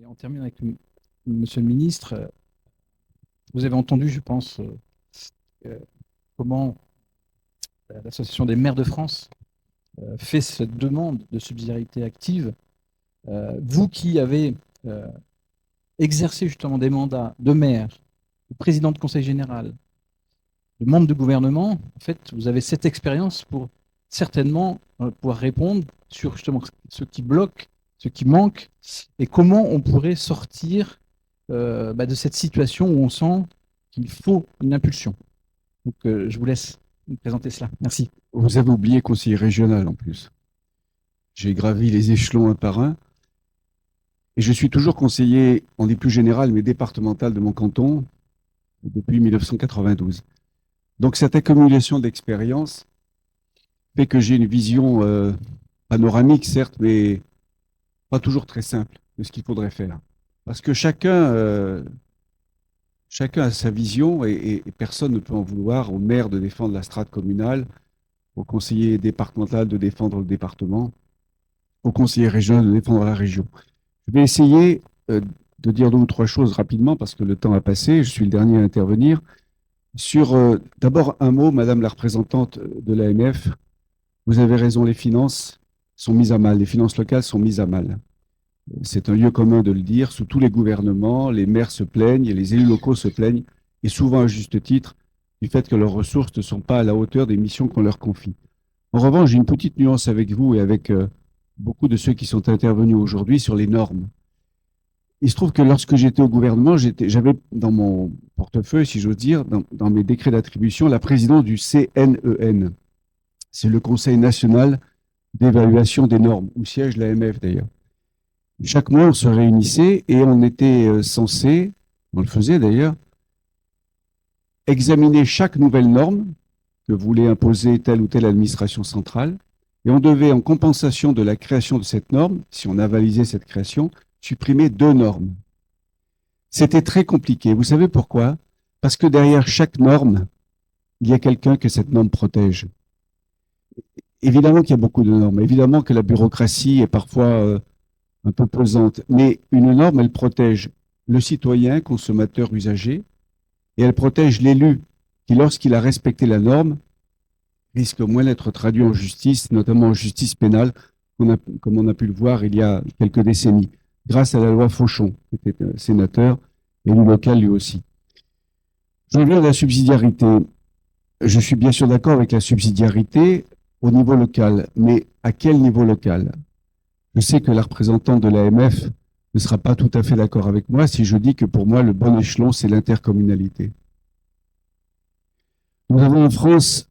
Et on termine avec Monsieur le ministre. Vous avez entendu, je pense, comment l'Association des maires de France fait cette demande de subsidiarité active. Vous qui avez exercé justement des mandats de maire, de président de conseil général, de membre de gouvernement, en fait, vous avez cette expérience pour certainement pouvoir répondre sur justement ce qui bloque, ce qui manque, et comment on pourrait sortir de cette situation où on sent qu'il faut une impulsion. Donc, je vous laisse me présenter cela. Merci. Vous avez oublié conseiller régional en plus. J'ai gravi les échelons un par un. Et je suis toujours conseiller, on dit plus général, mais départemental de mon canton depuis 1992. Donc cette accumulation d'expérience fait que j'ai une vision panoramique, certes, mais pas toujours très simple de ce qu'il faudrait faire. Parce que chacun a sa vision et personne ne peut en vouloir au maire de défendre la strate communale, au conseiller départemental de défendre le département, au conseiller régional de défendre la région. Je vais essayer de dire deux ou trois choses rapidement parce que le temps a passé, je suis le dernier à intervenir. Sur d'abord un mot, Madame la représentante de l'AMF, vous avez raison, les finances sont mises à mal, les finances locales sont mises à mal. C'est un lieu commun de le dire, sous tous les gouvernements, les maires se plaignent et les élus locaux se plaignent, et souvent à juste titre, du fait que leurs ressources ne sont pas à la hauteur des missions qu'on leur confie. En revanche, j'ai une petite nuance avec vous et avec beaucoup de ceux qui sont intervenus aujourd'hui sur les normes. Il se trouve que lorsque j'étais au gouvernement, j'avais dans mon portefeuille, si j'ose dire, dans mes décrets d'attribution, la présidence du CNEN. C'est le Conseil national d'évaluation des normes, où siège l'AMF d'ailleurs. Chaque mois, on se réunissait et on était censé, on le faisait d'ailleurs, examiner chaque nouvelle norme que voulait imposer telle ou telle administration centrale. Et on devait, en compensation de la création de cette norme, si on avalisait cette création, supprimer 2 normes. C'était très compliqué. Vous savez pourquoi? Parce que derrière chaque norme, il y a quelqu'un que cette norme protège. Évidemment qu'il y a beaucoup de normes. Évidemment que la bureaucratie est parfois un peu pesante. Mais une norme, elle protège le citoyen, consommateur, usager, et elle protège l'élu qui, lorsqu'il a respecté la norme, risque au moins d'être traduit en justice, notamment en justice pénale, comme on a pu le voir il y a quelques décennies, grâce à la loi Fauchon, qui était sénateur, élu local lui aussi. Je reviens à la subsidiarité. Je suis bien sûr d'accord avec la subsidiarité au niveau local, mais à quel niveau local? Je sais que la représentante de l'AMF ne sera pas tout à fait d'accord avec moi si je dis que pour moi, le bon échelon, c'est l'intercommunalité. Nous avons en France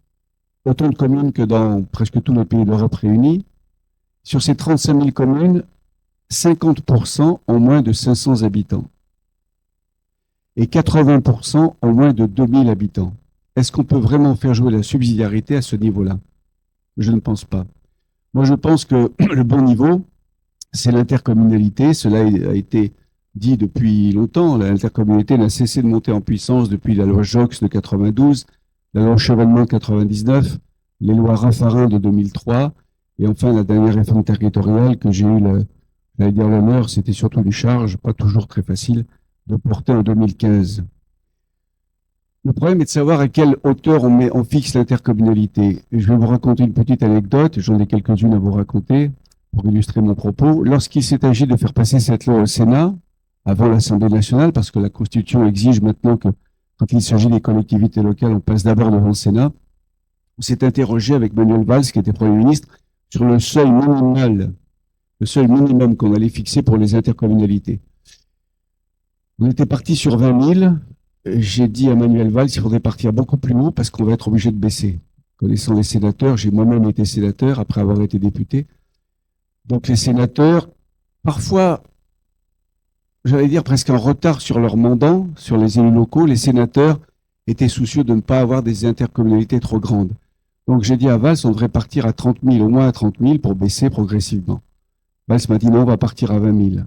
autant de communes que dans presque tous les pays d'Europe réunis. Sur ces 35 000 communes, 50% ont moins de 500 habitants et 80% ont moins de 2000 habitants. Est-ce qu'on peut vraiment faire jouer la subsidiarité à ce niveau-là? Je ne pense pas. Moi, je pense que le bon niveau, c'est l'intercommunalité. Cela a été dit depuis longtemps. L'intercommunalité n'a cessé de monter en puissance depuis la loi Joxe de 92, la loi Chevènement de 99, les lois Raffarin de 2003, et enfin la dernière réforme territoriale que j'ai eu l'honneur, c'était surtout une charge, pas toujours très facile, de porter en 2015. Le problème est de savoir à quelle hauteur on fixe l'intercommunalité. Et je vais vous raconter une petite anecdote, j'en ai quelques-unes à vous raconter pour illustrer mon propos. Lorsqu'il s'est agi de faire passer cette loi au Sénat, avant l'Assemblée nationale, parce que la Constitution exige maintenant que quand il s'agit des collectivités locales, on passe d'abord devant le Sénat, on s'est interrogé avec Manuel Valls, qui était Premier ministre, sur le seuil minimum qu'on allait fixer pour les intercommunalités. On était parti sur 20 000. J'ai dit à Manuel Valls, il faudrait partir beaucoup plus haut parce qu'on va être obligé de baisser. Connaissant les sénateurs, j'ai moi-même été sénateur après avoir été député. Donc les sénateurs, parfois, j'allais dire presque en retard sur leur mandat, sur les élus locaux, les sénateurs étaient soucieux de ne pas avoir des intercommunalités trop grandes. Donc j'ai dit à Valls, on devrait partir à 30 000, au moins à 30 000 pour baisser progressivement. Valls m'a dit non, on va partir à 20 000.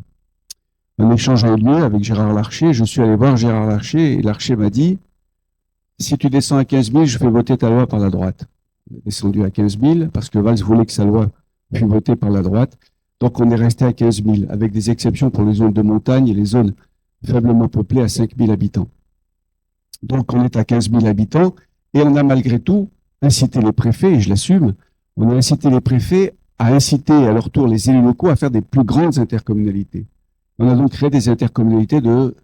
Un échange a eu lieu avec Gérard Larcher. Je suis allé voir Gérard Larcher et Larcher m'a dit si tu descends à 15 000, je fais voter ta loi par la droite. Il est descendu à 15 000 parce que Valls voulait que sa loi fût votée par la droite. Donc, on est resté à 15 000, avec des exceptions pour les zones de montagne et les zones faiblement peuplées à 5 000 habitants. Donc, on est à 15 000 habitants et on a malgré tout incité les préfets, et je l'assume, on a incité les préfets à inciter à leur tour les élus locaux à faire des plus grandes intercommunalités. On a donc créé des intercommunalités de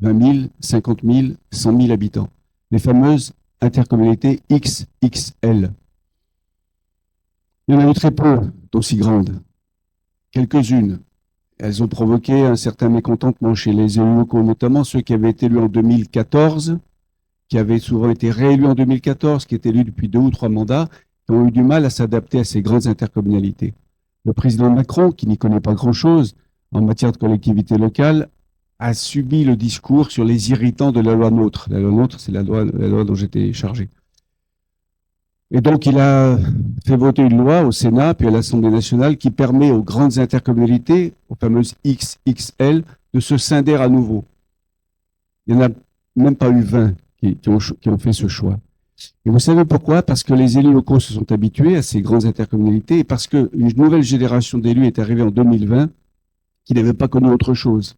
20 000, 50 000, 100 000 habitants. Les fameuses intercommunalités XXL. Il y en a eu très peu d'aussi grandes. Quelques-unes. Elles ont provoqué un certain mécontentement chez les élus locaux, notamment ceux qui avaient été élus en 2014, qui avaient souvent été réélus en 2014, qui étaient élus depuis 2 ou 3 mandats, qui ont eu du mal à s'adapter à ces grandes intercommunalités. Le président Macron, qui n'y connaît pas grand-chose en matière de collectivité locale, a subi le discours sur les irritants de la loi NOTRe. La loi NOTRe, c'est la loi dont j'étais chargé. Et donc, il a fait voter une loi au Sénat, puis à l'Assemblée nationale, qui permet aux grandes intercommunalités, aux fameuses XXL, de se scinder à nouveau. Il n'y en a même pas eu 20 qui ont fait ce choix. Et vous savez pourquoi? Parce que les élus locaux se sont habitués à ces grandes intercommunalités et parce qu'une nouvelle génération d'élus est arrivée en 2020 qui n'avait pas connu autre chose.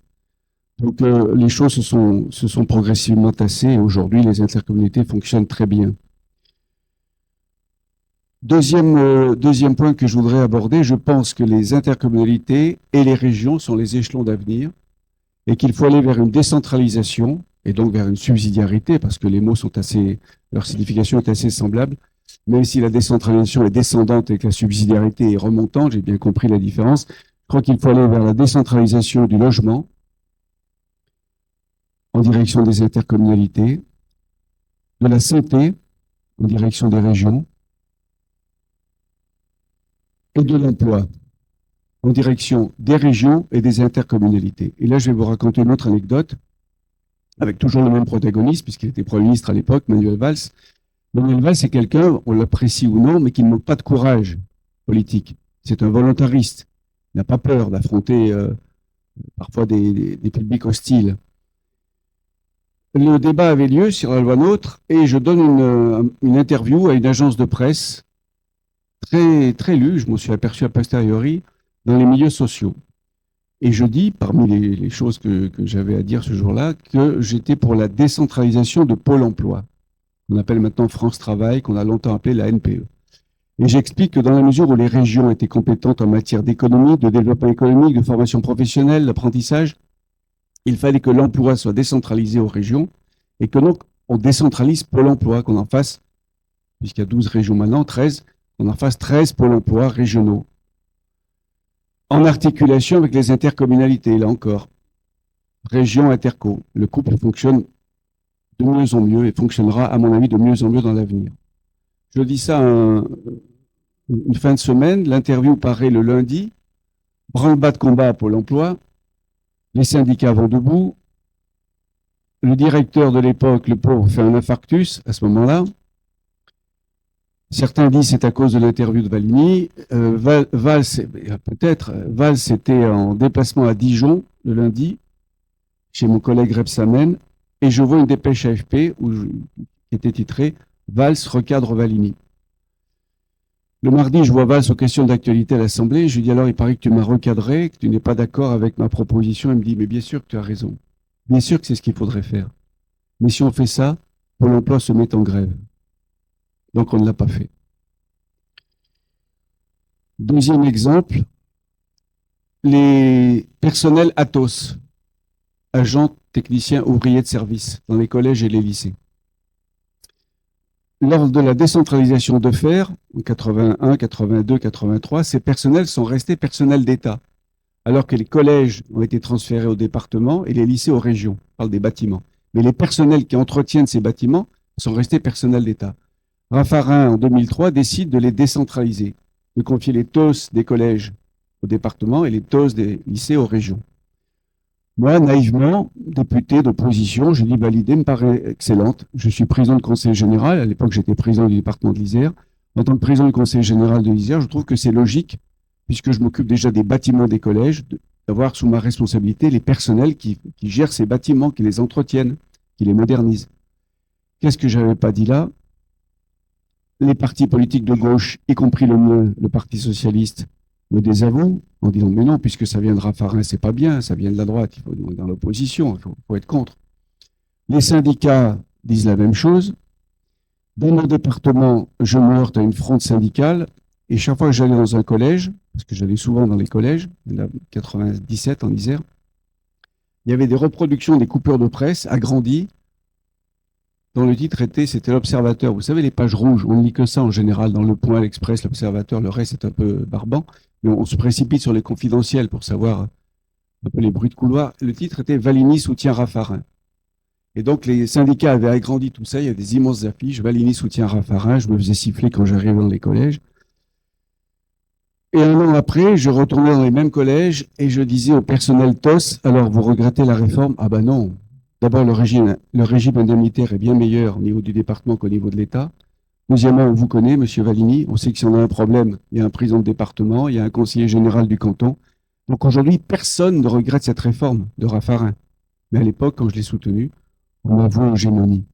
Donc, les choses se sont progressivement tassées et aujourd'hui, les intercommunalités fonctionnent très bien. Deuxième point que je voudrais aborder, je pense que les intercommunalités et les régions sont les échelons d'avenir et qu'il faut aller vers une décentralisation et donc vers une subsidiarité, parce que les mots sont leur signification est assez semblable, même si la décentralisation est descendante et que la subsidiarité est remontante, j'ai bien compris la différence. Je crois qu'il faut aller vers la décentralisation du logement en direction des intercommunalités, de la santé en direction des régions, et de l'emploi en direction des régions et des intercommunalités. Et là, je vais vous raconter une autre anecdote, avec toujours le même protagoniste, puisqu'il était Premier ministre à l'époque, Manuel Valls. Manuel Valls, c'est quelqu'un, on l'apprécie ou non, mais qui ne manque pas de courage politique. C'est un volontariste. Il n'a pas peur d'affronter parfois des publics hostiles. Le débat avait lieu sur la loi NOTRe, et je donne une interview à une agence de presse très lu, je m'en suis aperçu a posteriori, dans les milieux sociaux. Et je dis, parmi les choses que j'avais à dire ce jour-là, que j'étais pour la décentralisation de Pôle emploi, qu'on appelle maintenant France Travail, qu'on a longtemps appelé la NPE. Et j'explique que dans la mesure où les régions étaient compétentes en matière d'économie, de développement économique, de formation professionnelle, d'apprentissage, il fallait que l'emploi soit décentralisé aux régions et que donc on décentralise Pôle emploi, qu'on en fasse, puisqu'il y a 12 régions maintenant, 13, qu'on en fasse 13 pôles emploi régionaux, en articulation avec les intercommunalités, là encore. Région interco. Le couple fonctionne de mieux en mieux et fonctionnera, à mon avis, de mieux en mieux dans l'avenir. Je dis ça une fin de semaine, l'interview paraît le lundi, branle-bas de combat à Pôle emploi, les syndicats vont debout, le directeur de l'époque, le pauvre, fait un infarctus à ce moment-là. Certains disent c'est à cause de l'interview de Valigny. Valls était en déplacement à Dijon le lundi, chez mon collègue Rebsamen, et je vois une dépêche AFP qui était titrée « Valls recadre Valigny ». Le mardi, je vois Valls aux questions d'actualité à l'Assemblée. Je lui dis alors, il paraît que tu m'as recadré, que tu n'es pas d'accord avec ma proposition. Il me dit, mais bien sûr que tu as raison. Bien sûr que c'est ce qu'il faudrait faire. Mais si on fait ça, Pôle emploi se met en grève. Donc, on ne l'a pas fait. Deuxième exemple, les personnels ATOS, agents, techniciens, ouvriers de service, dans les collèges et les lycées. Lors de la décentralisation de fer, en 81, 82, 83, ces personnels sont restés personnels d'État, alors que les collèges ont été transférés au département et les lycées aux régions. On parle des bâtiments. Mais les personnels qui entretiennent ces bâtiments sont restés personnels d'État. Raffarin, en 2003, décide de les décentraliser, de confier les TOS des collèges au département et les TOS des lycées aux régions. Moi, naïvement, député d'opposition, je dis l'idée me paraît excellente. Je suis président du conseil général. À l'époque, j'étais président du département de l'Isère. En tant que président du conseil général de l'Isère, je trouve que c'est logique, puisque je m'occupe déjà des bâtiments des collèges, d'avoir sous ma responsabilité les personnels qui gèrent ces bâtiments, qui les entretiennent, qui les modernisent. Qu'est-ce que je n'avais pas dit là? Les partis politiques de gauche, y compris le mien, le Parti socialiste, me désavoue en disant mais non, puisque ça vient de Raffarin, c'est pas bien, ça vient de la droite, il faut être dans l'opposition, faut être contre. Les syndicats disent la même chose. Dans mon département, je me heurte à une fronde syndicale et chaque fois que j'allais dans un collège, parce que j'allais souvent dans les collèges, là, 97 en Isère, il y avait des reproductions des coupures de presse agrandies dont le titre c'était l'Observateur. Vous savez, les pages rouges, on ne lit que ça en général dans Le Point, l'Express, l'Observateur, le reste est un peu barbant, mais on se précipite sur les confidentiels pour savoir un peu les bruits de couloir. Le titre était Valigny soutient Raffarin. Et donc les syndicats avaient agrandi tout ça, il y a des immenses affiches, Valigny soutient Raffarin, je me faisais siffler quand j'arrivais dans les collèges. Et un an après, je retournais dans les mêmes collèges et je disais au personnel TOS, alors vous regrettez la réforme? Ah ben non. D'abord, le régime indemnitaire est bien meilleur au niveau du département qu'au niveau de l'État. Deuxièmement, on vous connaît, monsieur Valigny, on sait que si on a un problème, il y a un président de département, il y a un conseiller général du canton. Donc aujourd'hui, personne ne regrette cette réforme de Raffarin. Mais à l'époque, quand je l'ai soutenue, on a voué aux gémonies.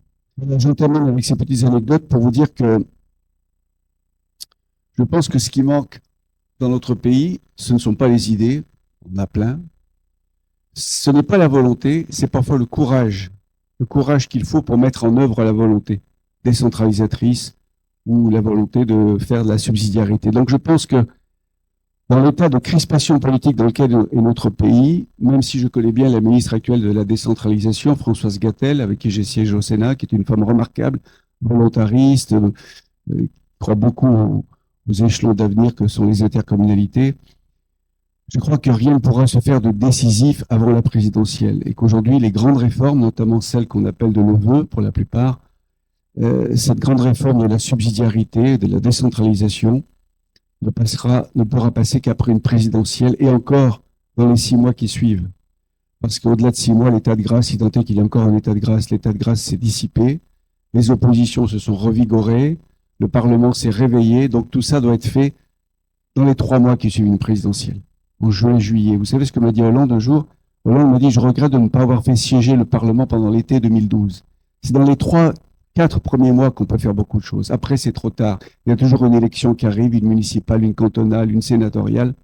J'en termine avec ces petites anecdotes pour vous dire que je pense que ce qui manque dans notre pays, ce ne sont pas les idées, on a plein. Ce n'est pas la volonté, c'est parfois le courage qu'il faut pour mettre en œuvre la volonté décentralisatrice ou la volonté de faire de la subsidiarité. Donc je pense que dans l'état de crispation politique dans lequel est notre pays, même si je connais bien la ministre actuelle de la décentralisation, Françoise Gatel, avec qui j'ai siégé au Sénat, qui est une femme remarquable, volontariste, qui croit beaucoup aux échelons d'avenir que sont les intercommunalités, je crois que rien ne pourra se faire de décisif avant la présidentielle et qu'aujourd'hui, les grandes réformes, notamment celles qu'on appelle de nos voeux pour la plupart, cette grande réforme de la subsidiarité, de la décentralisation, ne pourra passer qu'après une présidentielle et encore dans les 6 mois qui suivent. Parce qu'au-delà de 6 mois, l'état de grâce, si tant est qu'il y a encore un état de grâce, l'état de grâce s'est dissipé, les oppositions se sont revigorées, le Parlement s'est réveillé, donc tout ça doit être fait dans les 3 mois qui suivent une présidentielle, en juin, juillet. Vous savez ce que m'a dit Hollande un jour? Hollande m'a dit, je regrette de ne pas avoir fait siéger le Parlement pendant l'été 2012. C'est dans les 3-4 premiers mois qu'on peut faire beaucoup de choses. Après, c'est trop tard. Il y a toujours une élection qui arrive, une municipale, une cantonale, une sénatoriale.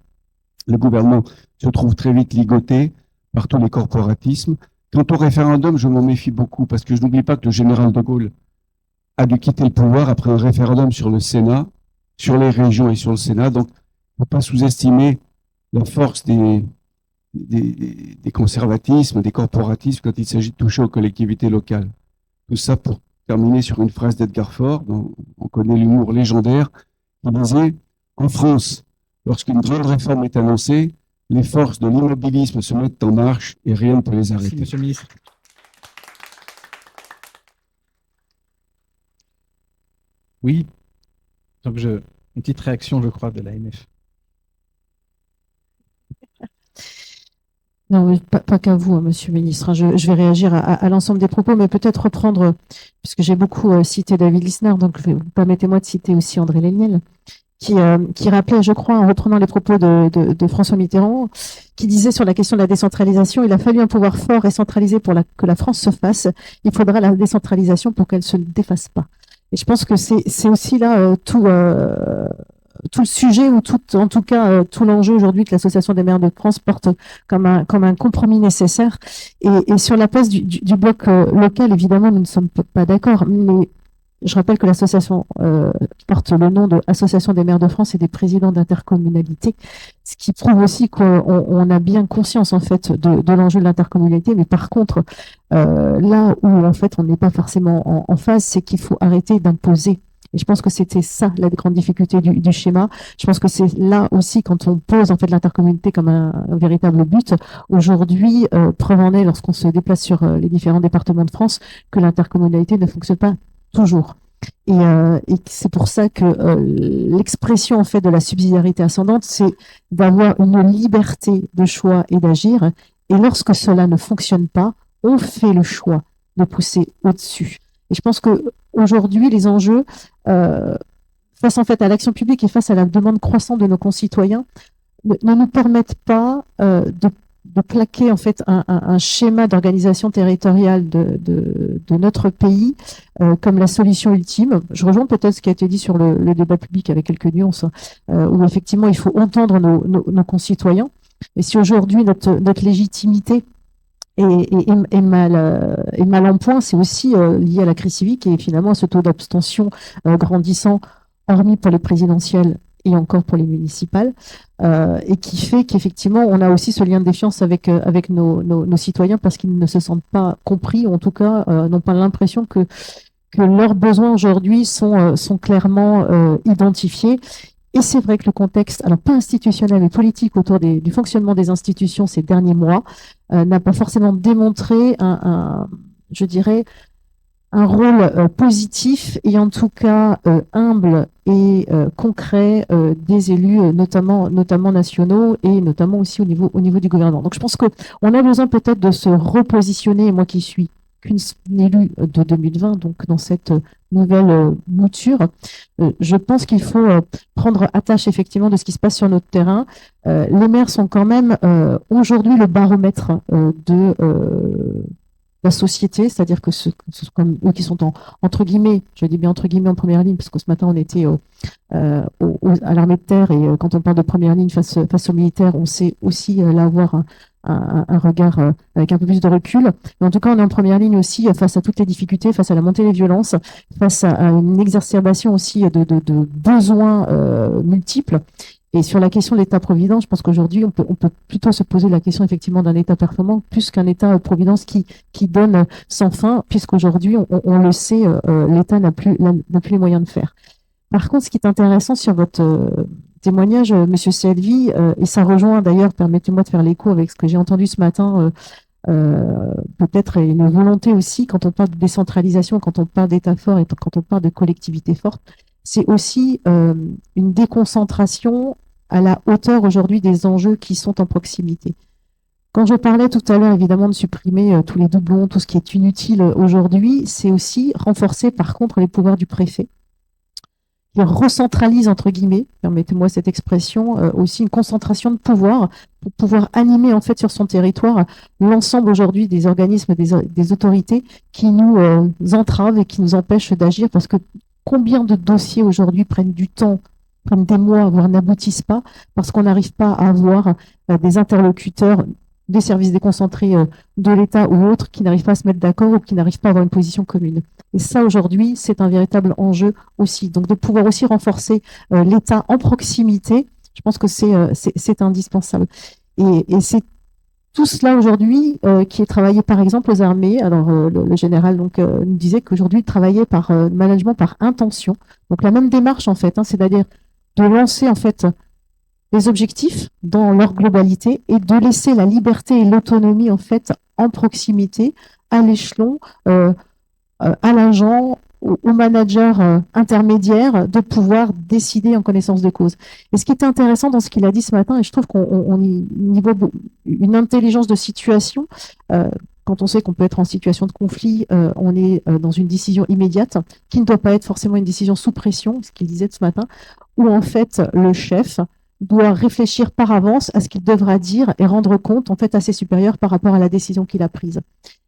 Le gouvernement se trouve très vite ligoté par tous les corporatismes. Quant au référendum, je m'en méfie beaucoup parce que je n'oublie pas que le général de Gaulle a dû quitter le pouvoir après un référendum sur le Sénat, sur les régions et sur le Sénat. Donc, il ne faut pas sous-estimer la force des conservatismes, des corporatismes quand il s'agit de toucher aux collectivités locales. Tout ça pour terminer sur une phrase d'Edgar Faure, dont on connaît l'humour légendaire, qui disait « En France, lorsqu'une grande réforme est annoncée, les forces de l'immobilisme se mettent en marche et rien ne peut les arrêter. » Merci, monsieur le ministre. Oui, donc une petite réaction, je crois, de l'AMF. Non, pas qu'à vous, hein, monsieur le ministre. Je vais réagir à l'ensemble des propos, mais peut-être reprendre, puisque j'ai beaucoup cité David Lisnard, donc permettez-moi de citer aussi André Léniel, qui rappelait, je crois, en reprenant les propos de François Mitterrand, qui disait sur la question de la décentralisation, il a fallu un pouvoir fort et centralisé pour que la France se fasse. Il faudra la décentralisation pour qu'elle se défasse pas. Et je pense que c'est aussi là tout le sujet ou en tout cas tout l'enjeu aujourd'hui que l'Association des maires de France porte comme un compromis nécessaire. Et sur la place du bloc local, évidemment, nous ne sommes pas d'accord. Mais je rappelle que l'association porte le nom de Association des maires de France et des présidents d'intercommunalité, ce qui prouve aussi qu'on a bien conscience en fait de l'enjeu de l'intercommunalité. Mais par contre, là où en fait on n'est pas forcément en phase, c'est qu'il faut arrêter d'imposer. Et je pense que c'était ça la grande difficulté du schéma. Je pense que c'est là aussi quand on pose en fait l'intercommunalité comme un véritable but. Aujourd'hui, preuve en est lorsqu'on se déplace sur les différents départements de France que l'intercommunalité ne fonctionne pas toujours. Et c'est pour ça que l'expression en fait de la subsidiarité ascendante, c'est d'avoir une liberté de choix et d'agir. Et lorsque cela ne fonctionne pas, on fait le choix de pousser au-dessus. Et je pense que aujourd'hui, les enjeux face en fait à l'action publique et face à la demande croissante de nos concitoyens ne nous permettent pas de plaquer en fait un schéma d'organisation territoriale de notre pays comme la solution ultime. Je rejoins peut-être ce qui a été dit sur le débat public avec quelques nuances, où effectivement il faut entendre nos concitoyens. Et si aujourd'hui notre légitimité est mal en point, c'est aussi lié à la crise civique et finalement à ce taux d'abstention grandissant, hormis pour les présidentielles et encore pour les municipales, et qui fait qu'effectivement on a aussi ce lien de défiance avec nos citoyens parce qu'ils ne se sentent pas compris, ou en tout cas n'ont pas l'impression que leurs besoins aujourd'hui sont clairement identifiés. Et c'est vrai que le contexte, alors pas institutionnel mais politique autour du fonctionnement des institutions ces derniers mois n'a pas forcément démontré je dirais, un rôle positif et en tout cas humble et concret des élus, notamment nationaux et notamment aussi au niveau du gouvernement. Donc je pense qu'on a besoin peut-être de se repositionner, moi qui suis qu'une élue de 2020, donc dans cette nouvelle mouture, je pense qu'il faut prendre attache effectivement de ce qui se passe sur notre terrain. Les maires sont quand même aujourd'hui le baromètre de la société, c'est-à-dire que ce sont comme eux qui sont entre guillemets, je dis bien entre guillemets en première ligne, parce que ce matin on était à l'armée de terre et quand on parle de première ligne face aux militaires, on sait aussi là avoir un regard avec un peu plus de recul. Mais en tout cas, on est en première ligne aussi face à toutes les difficultés, face à la montée des violences, face à une exacerbation aussi de besoins multiples. Et sur la question de l'État-providence, je pense qu'aujourd'hui, on peut plutôt se poser la question effectivement d'un État performant plus qu'un État-providence qui donne sans fin, puisqu'aujourd'hui, on le sait, l'État n'a plus les moyens de faire. Par contre, ce qui est intéressant sur votre témoignage, Monsieur Selvi, et ça rejoint d'ailleurs, permettez-moi de faire l'écho avec ce que j'ai entendu ce matin, peut-être une volonté aussi, quand on parle de décentralisation, quand on parle d'État fort et quand on parle de collectivité forte, c'est aussi une déconcentration à la hauteur aujourd'hui des enjeux qui sont en proximité. Quand je parlais tout à l'heure évidemment de supprimer tous les doublons, tout ce qui est inutile aujourd'hui, c'est aussi renforcer par contre les pouvoirs du préfet. Il recentralise, entre guillemets, permettez-moi cette expression, aussi une concentration de pouvoir pour pouvoir animer en fait sur son territoire l'ensemble aujourd'hui des organismes, des autorités qui nous entravent et qui nous empêchent d'agir, parce que combien de dossiers aujourd'hui prennent du temps, prennent des mois, voire n'aboutissent pas, parce qu'on n'arrive pas à avoir des interlocuteurs des services déconcentrés de l'État ou autres qui n'arrivent pas à se mettre d'accord ou qui n'arrivent pas à avoir une position commune. Et ça, aujourd'hui, c'est un véritable enjeu aussi. Donc, de pouvoir aussi renforcer l'État en proximité, je pense que c'est indispensable. Et c'est tout cela aujourd'hui qui est travaillé, par exemple, aux armées. Alors, le général donc nous disait qu'aujourd'hui, il travaillait par management par intention. Donc, la même démarche, en fait, c'est-à-dire de lancer, en fait, les objectifs dans leur globalité et de laisser la liberté et l'autonomie en fait en proximité, à l'échelon, à l'agent, au manager intermédiaire, de pouvoir décider en connaissance de cause. Et ce qui est intéressant dans ce qu'il a dit ce matin, et je trouve qu'on y voit une intelligence de situation, quand on sait qu'on peut être en situation de conflit, on est dans une décision immédiate, qui ne doit pas être forcément une décision sous pression, ce qu'il disait ce matin, où en fait le chef doit réfléchir par avance à ce qu'il devra dire et rendre compte en fait à ses supérieurs par rapport à la décision qu'il a prise.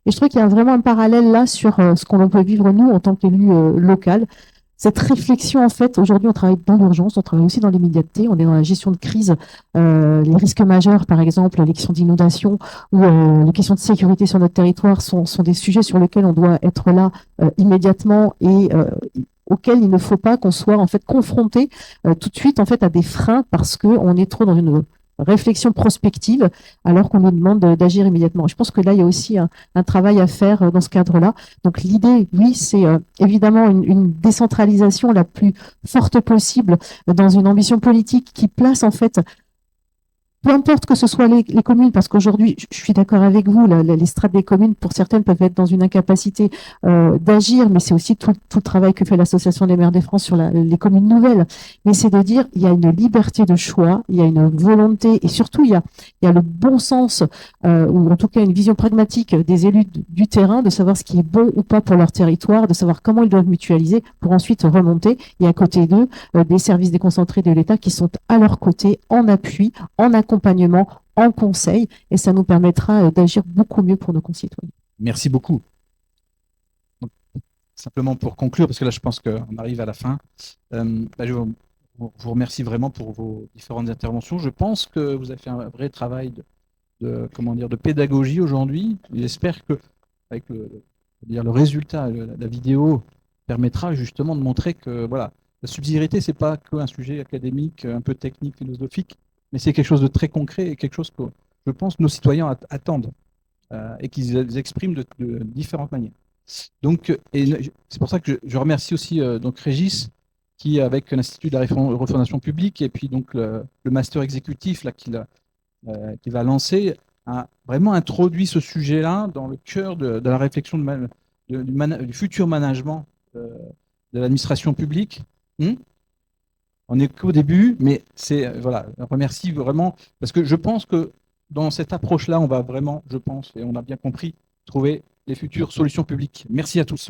Et je trouve qu'il y a vraiment un parallèle là sur ce qu'on peut vivre nous en tant qu'élus local. Cette réflexion, en fait, aujourd'hui, on travaille dans l'urgence, on travaille aussi dans l'immédiateté, on est dans la gestion de crise, les risques majeurs, par exemple, les questions d'inondation ou les questions de sécurité sur notre territoire sont des sujets sur lesquels on doit être là immédiatement et auquel il ne faut pas qu'on soit en fait confronté tout de suite en fait à des freins parce que on est trop dans une réflexion prospective alors qu'on nous demande d'agir immédiatement. Je pense que là il y a aussi un travail à faire dans ce cadre-là. Donc l'idée, oui, c'est évidemment une décentralisation la plus forte possible dans une ambition politique qui place en fait, peu importe que ce soit les communes, parce qu'aujourd'hui, je suis d'accord avec vous, les strates des communes, pour certaines, peuvent être dans une incapacité d'agir, mais c'est aussi tout le travail que fait l'Association des maires de France sur les communes nouvelles. Mais c'est de dire, il y a une liberté de choix, il y a une volonté, et surtout, il y a le bon sens, ou en tout cas une vision pragmatique des élus du terrain, de savoir ce qui est bon ou pas pour leur territoire, de savoir comment ils doivent mutualiser, pour ensuite remonter, et à côté d'eux, des services déconcentrés de l'État qui sont à leur côté, en appui, en accompagnement, en conseil, et ça nous permettra d'agir beaucoup mieux pour nos concitoyens. Merci beaucoup. Donc, simplement pour conclure, parce que là, je pense qu'on arrive à la fin, je vous remercie vraiment pour vos différentes interventions. Je pense que vous avez fait un vrai travail de pédagogie aujourd'hui. J'espère que avec le résultat, la vidéo permettra justement de montrer que voilà, la subsidiarité, c'est pas qu'un sujet académique, un peu technique, philosophique, mais c'est quelque chose de très concret et quelque chose que je pense que nos citoyens attendent et qu'ils expriment de différentes manières. Donc, c'est pour ça que je remercie aussi donc Régis, qui avec l'Institut de la refondation publique et puis donc le master exécutif là qu'il va lancer, a vraiment introduit ce sujet-là dans le cœur de la réflexion du futur management de l'administration publique. On n'est qu'au début, mais voilà, je remercie vraiment, parce que je pense que dans cette approche-là, on va vraiment, je pense, et on a bien compris, trouver les futures solutions publiques. Merci à tous.